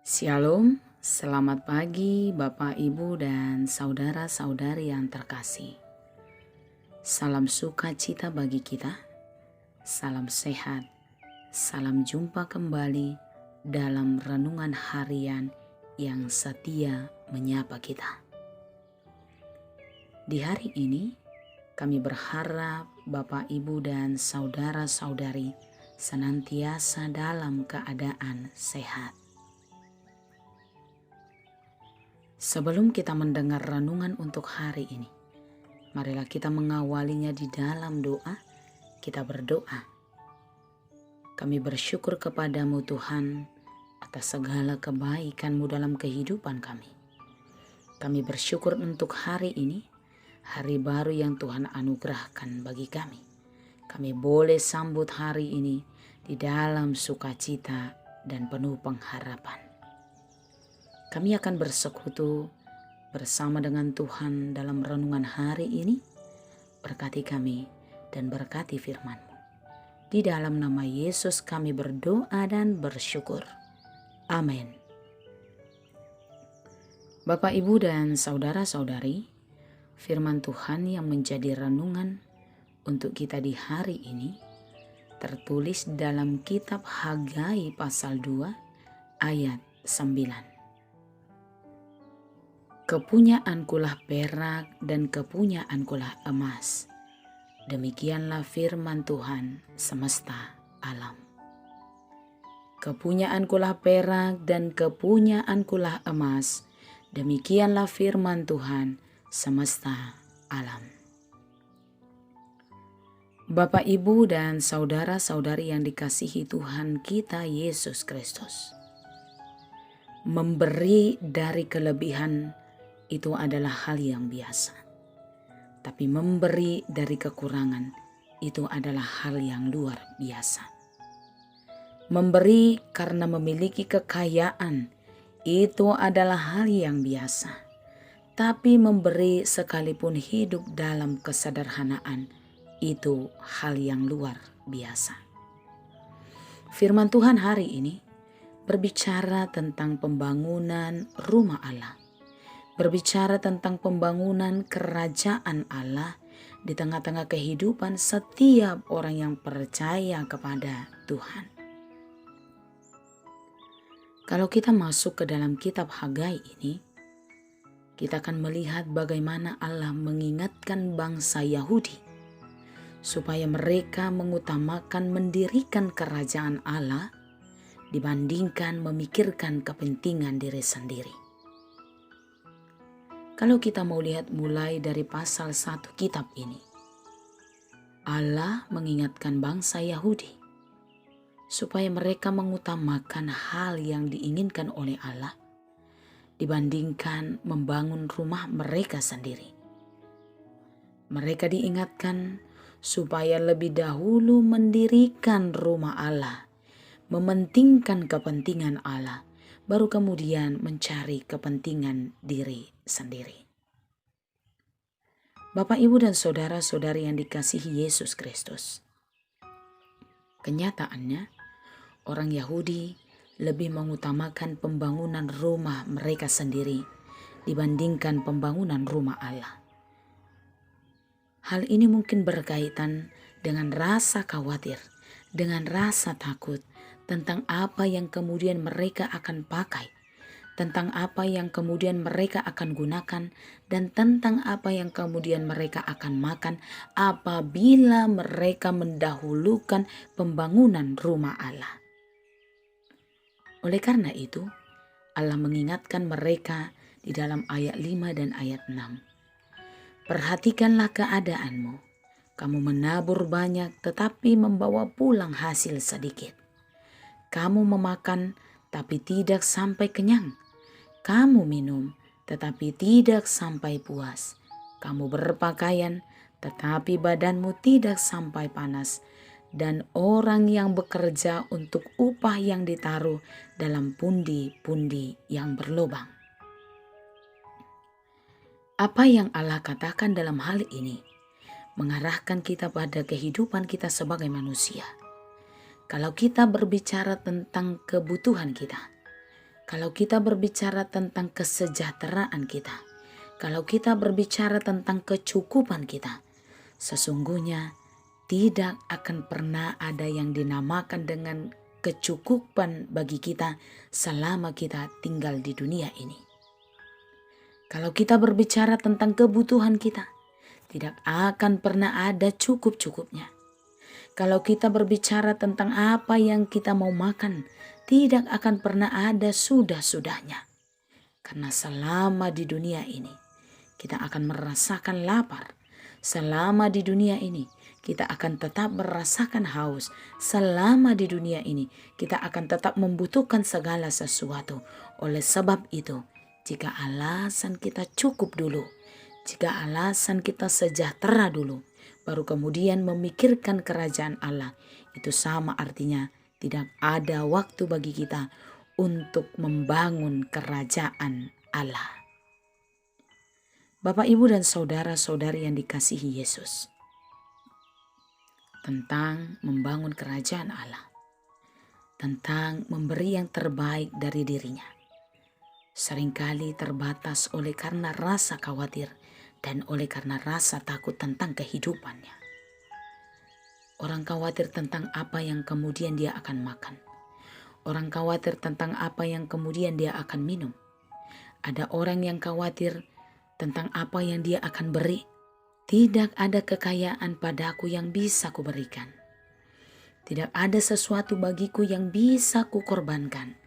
Shalom, selamat pagi Bapak, Ibu, dan saudara-saudari yang terkasih. Salam sukacita bagi kita, salam sehat, salam jumpa kembali dalam renungan harian yang setia menyapa kita. Di hari ini, kami berharap Bapak, Ibu, dan saudara-saudari senantiasa dalam keadaan sehat. Sebelum kita mendengar renungan untuk hari ini, marilah kita mengawalinya di dalam doa. Kita berdoa. Kami bersyukur kepadamu Tuhan atas segala kebaikan-Mu dalam kehidupan kami. Kami bersyukur untuk hari ini, hari baru yang Tuhan anugerahkan bagi kami. Kami boleh sambut hari ini di dalam sukacita dan penuh pengharapan. Kami akan bersekutu bersama dengan Tuhan dalam renungan hari ini. Berkati kami dan berkati firman-Mu. Di dalam nama Yesus kami berdoa dan bersyukur. Amin. Bapak, Ibu, dan saudara-saudari, firman Tuhan yang menjadi renungan untuk kita di hari ini tertulis dalam kitab Hagai pasal 2 ayat 9. Kepunyaankulah perak dan kepunyaankulah emas. Demikianlah firman Tuhan semesta alam. Kepunyaankulah perak dan kepunyaankulah emas. Demikianlah firman Tuhan semesta alam. Bapak, Ibu, dan saudara-saudari yang dikasihi Tuhan kita Yesus Kristus. Memberi dari kelebihan itu adalah hal yang biasa. Tapi memberi dari kekurangan itu adalah hal yang luar biasa. Memberi karena memiliki kekayaan itu adalah hal yang biasa. Tapi memberi sekalipun hidup dalam kesederhanaan itu hal yang luar biasa. Firman Tuhan hari ini berbicara tentang pembangunan rumah Allah. Berbicara tentang pembangunan kerajaan Allah di tengah-tengah kehidupan setiap orang yang percaya kepada Tuhan. Kalau kita masuk ke dalam kitab Hagai ini, kita akan melihat bagaimana Allah mengingatkan bangsa Yahudi supaya mereka mengutamakan mendirikan kerajaan Allah dibandingkan memikirkan kepentingan diri sendiri. Kalau kita mau lihat mulai dari pasal 1 kitab ini, Allah mengingatkan bangsa Yahudi supaya mereka mengutamakan hal yang diinginkan oleh Allah dibandingkan membangun rumah mereka sendiri. Mereka diingatkan supaya lebih dahulu mendirikan rumah Allah, mementingkan kepentingan Allah, baru kemudian mencari kepentingan diri sendiri. Bapak, Ibu, dan saudara-saudari yang dikasihi Yesus Kristus. Kenyataannya, orang Yahudi lebih mengutamakan pembangunan rumah mereka sendiri dibandingkan pembangunan rumah Allah. Hal ini mungkin berkaitan dengan rasa khawatir, dengan rasa takut, tentang apa yang kemudian mereka akan pakai, tentang apa yang kemudian mereka akan gunakan, dan tentang apa yang kemudian mereka akan makan apabila mereka mendahulukan pembangunan rumah Allah. Oleh karena itu, Allah mengingatkan mereka di dalam ayat 5 dan ayat 6. Perhatikanlah keadaanmu, kamu menabur banyak tetapi membawa pulang hasil sedikit. Kamu memakan tapi tidak sampai kenyang. Kamu minum tetapi tidak sampai puas. Kamu berpakaian tetapi badanmu tidak sampai panas. Dan orang yang bekerja untuk upah yang ditaruh dalam pundi-pundi yang berlubang. Apa yang Allah katakan dalam hal ini mengarahkan kita pada kehidupan kita sebagai manusia. Kalau kita berbicara tentang kebutuhan kita, Kalau kita berbicara tentang kesejahteraan kita, kalau kita berbicara tentang kecukupan kita, sesungguhnya tidak akan pernah ada yang dinamakan dengan kecukupan bagi kita selama kita tinggal di dunia ini. Kalau kita berbicara tentang kebutuhan kita, tidak akan pernah ada cukup-cukupnya. Kalau kita berbicara tentang apa yang kita mau makan, tidak akan pernah ada sudah-sudahnya. Karena selama di dunia ini, kita akan merasakan lapar. Selama di dunia ini, kita akan tetap merasakan haus. Selama di dunia ini, kita akan tetap membutuhkan segala sesuatu. Oleh sebab itu, jika alasan kita cukup dulu, jika alasan kita sejahtera dulu, baru kemudian memikirkan kerajaan Allah, itu sama artinya tidak ada waktu bagi kita untuk membangun kerajaan Allah. Bapak, Ibu, dan saudara-saudari yang dikasihi Yesus, tentang membangun kerajaan Allah, tentang memberi yang terbaik dari dirinya, seringkali terbatas oleh karena rasa khawatir dan oleh karena rasa takut tentang kehidupannya. Orang khawatir tentang apa yang kemudian dia akan makan. Orang khawatir tentang apa yang kemudian dia akan minum. Ada orang yang khawatir tentang apa yang dia akan beri. Tidak ada kekayaan padaku yang bisa kuberikan. Tidak ada sesuatu bagiku yang bisa kukorbankan.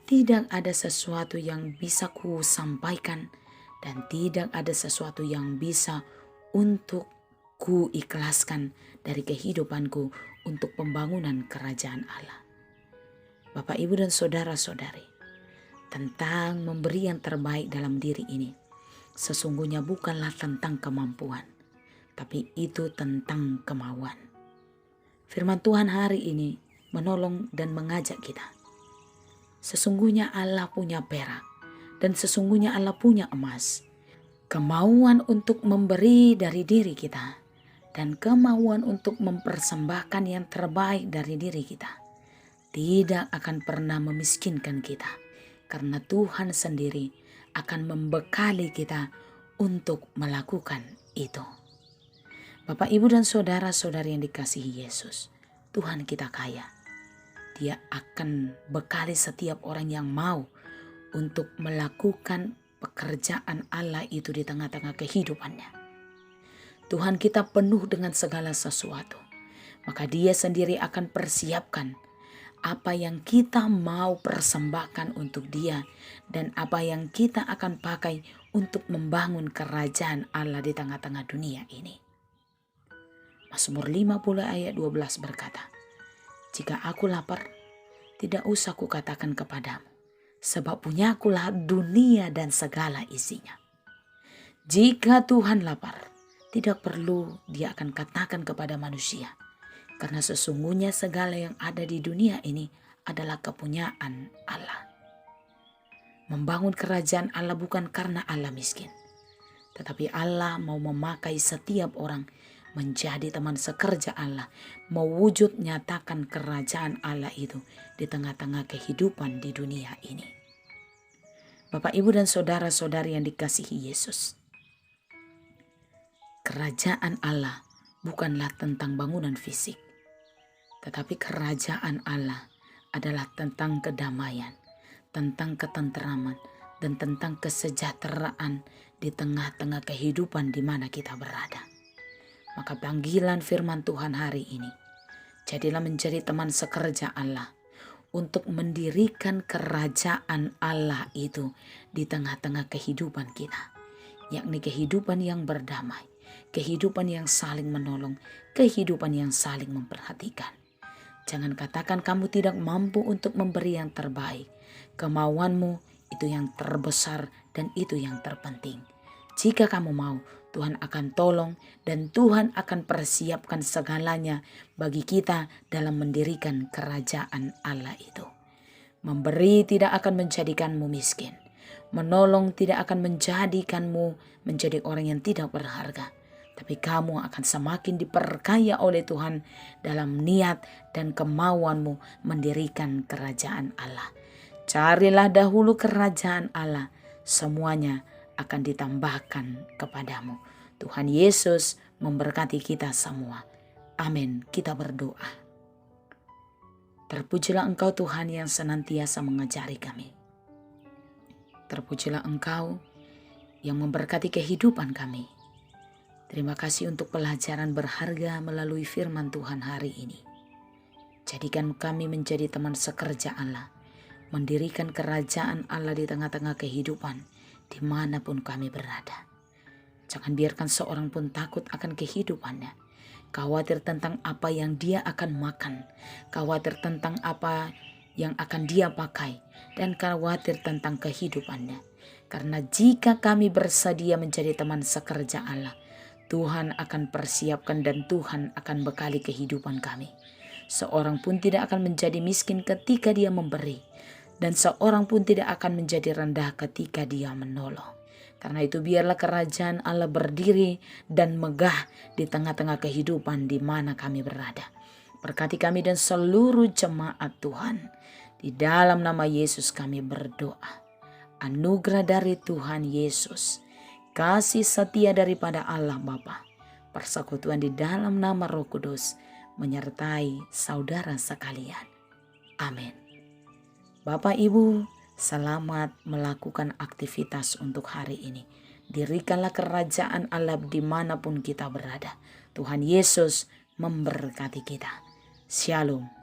Tidak ada sesuatu yang bisa ku sampaikan dan tidak ada sesuatu yang bisa untuk ku ikhlaskan dari kehidupanku untuk pembangunan kerajaan Allah. Bapak, Ibu, dan saudara-saudari, tentang memberi yang terbaik dalam diri ini, sesungguhnya bukanlah tentang kemampuan, tapi itu tentang kemauan. Firman Tuhan hari ini menolong dan mengajak kita. Sesungguhnya Allah punya perak dan sesungguhnya Allah punya emas. Kemauan untuk memberi dari diri kita dan kemauan untuk mempersembahkan yang terbaik dari diri kita tidak akan pernah memiskinkan kita, karena Tuhan sendiri akan membekali kita untuk melakukan itu. Bapak, Ibu, dan saudara-saudari yang dikasihi Yesus, Tuhan kita kaya. Dia akan bekali setiap orang yang mau untuk melakukan pekerjaan Allah itu di tengah-tengah kehidupannya. Tuhan kita penuh dengan segala sesuatu. Maka Dia sendiri akan persiapkan apa yang kita mau persembahkan untuk Dia dan apa yang kita akan pakai untuk membangun kerajaan Allah di tengah-tengah dunia ini. Mazmur 50 ayat 12 berkata, "Jika aku lapar, tidak usah kukatakan kepadamu, sebab punyakulah dunia dan segala isinya." Jika Tuhan lapar, tidak perlu Dia akan katakan kepada manusia, karena sesungguhnya segala yang ada di dunia ini adalah kepunyaan Allah. Membangun kerajaan Allah bukan karena Allah miskin, tetapi Allah mau memakai setiap orang menjadi teman sekerja Allah, mewujud nyatakan kerajaan Allah itu di tengah-tengah kehidupan di dunia ini. Bapak, Ibu, dan saudara-saudari yang dikasihi Yesus, kerajaan Allah bukanlah tentang bangunan fisik, tetapi kerajaan Allah adalah tentang kedamaian, tentang ketenteraman, dan tentang kesejahteraan di tengah-tengah kehidupan di mana kita berada. Maka panggilan firman Tuhan hari ini, jadilah menjadi teman sekerja Allah untuk mendirikan kerajaan Allah itu di tengah-tengah kehidupan kita, yakni kehidupan yang berdamai, kehidupan yang saling menolong, kehidupan yang saling memperhatikan. Jangan katakan kamu tidak mampu untuk memberi yang terbaik. Kemauanmu itu yang terbesar dan itu yang terpenting. Jika kamu mau, Tuhan akan tolong dan Tuhan akan persiapkan segalanya bagi kita dalam mendirikan kerajaan Allah itu. Memberi tidak akan menjadikanmu miskin. Menolong tidak akan menjadikanmu menjadi orang yang tidak berharga. Tapi kamu akan semakin diperkaya oleh Tuhan dalam niat dan kemauanmu mendirikan kerajaan Allah. Carilah dahulu kerajaan Allah, semuanya akan ditambahkan kepadamu. Tuhan Yesus memberkati kita semua. Amin. Kita berdoa. Terpujilah Engkau Tuhan yang senantiasa mengajari kami. Terpujilah Engkau yang memberkati kehidupan kami. Terima kasih untuk pelajaran berharga melalui firman Tuhan hari ini. Jadikan kami menjadi teman sekerja Allah, mendirikan kerajaan Allah di tengah-tengah kehidupan dimanapun kami berada. Jangan biarkan seorang pun takut akan kehidupannya, khawatir tentang apa yang dia akan makan, khawatir tentang apa yang akan dia pakai, dan khawatir tentang kehidupannya. Karena jika kami bersedia menjadi teman sekerja Allah, Tuhan akan persiapkan dan Tuhan akan bekali kehidupan kami. Seorang pun tidak akan menjadi miskin ketika dia memberi, dan seorang pun tidak akan menjadi rendah ketika dia menolong. Karena itu biarlah kerajaan Allah berdiri dan megah di tengah-tengah kehidupan di mana kami berada. Berkati kami dan seluruh jemaat Tuhan. Di dalam nama Yesus kami berdoa. Anugerah dari Tuhan Yesus, kasih setia daripada Allah Bapa, persekutuan di dalam nama Roh Kudus menyertai saudara sekalian. Amin. Bapak Ibu, selamat melakukan aktivitas untuk hari ini. Dirikanlah kerajaan Allah dimanapun kita berada. Tuhan Yesus memberkati kita. Shalom.